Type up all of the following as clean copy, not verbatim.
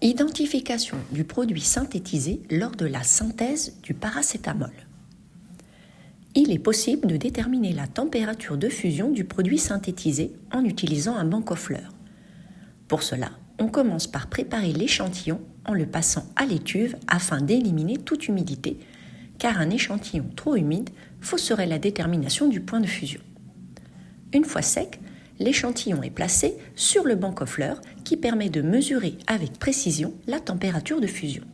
Identification du produit synthétisé lors de la synthèse du paracétamol. Il est possible de déterminer la température de fusion du produit synthétisé en utilisant un banc aux fleurs. Pour cela, on commence par préparer l'échantillon en le passant à l'étuve afin d'éliminer toute humidité, car un échantillon trop humide fausserait la détermination du point de fusion. Une fois sec, l'échantillon est placé sur le banc aux fleurs qui permet de mesurer avec précision la température de fusion.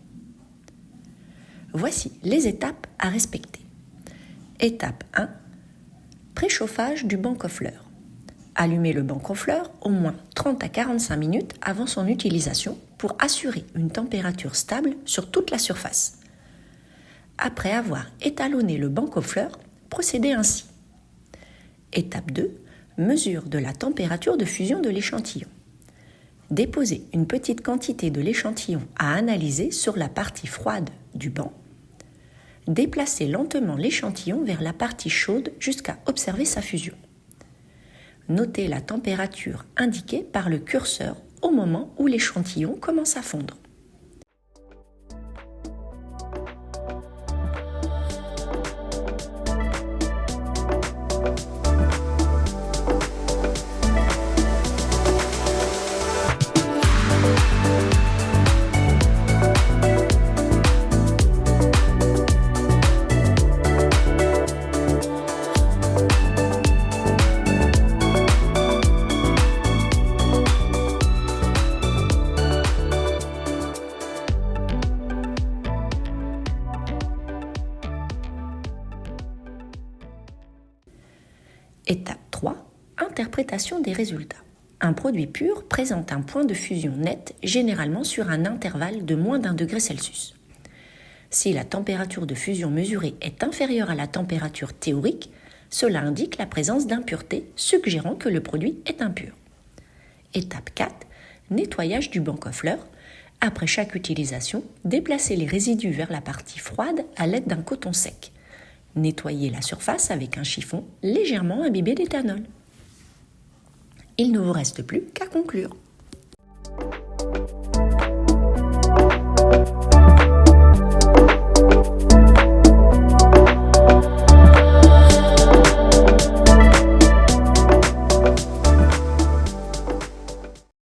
Voici les étapes à respecter. Étape 1. Préchauffage du banc aux fleurs. Allumez le banc aux fleurs au moins 30 à 45 minutes avant son utilisation pour assurer une température stable sur toute la surface. Après avoir étalonné le banc aux fleurs, procédez ainsi. Étape 2. Mesure de la température de fusion de l'échantillon. Déposez une petite quantité de l'échantillon à analyser sur la partie froide du banc. Déplacez lentement l'échantillon vers la partie chaude jusqu'à observer sa fusion. Notez la température indiquée par le curseur au moment où l'échantillon commence à fondre. Étape 3. Interprétation des résultats. Un produit pur présente un point de fusion net, généralement sur un intervalle de moins d'1 degré Celsius. Si la température de fusion mesurée est inférieure à la température théorique, cela indique la présence d'impuretés, suggérant que le produit est impur. Étape 4. Nettoyage du banc aux fleurs. Après chaque utilisation, déplacez les résidus vers la partie froide à l'aide d'un coton sec. Nettoyez la surface avec un chiffon légèrement imbibé d'éthanol. Il ne vous reste plus qu'à conclure.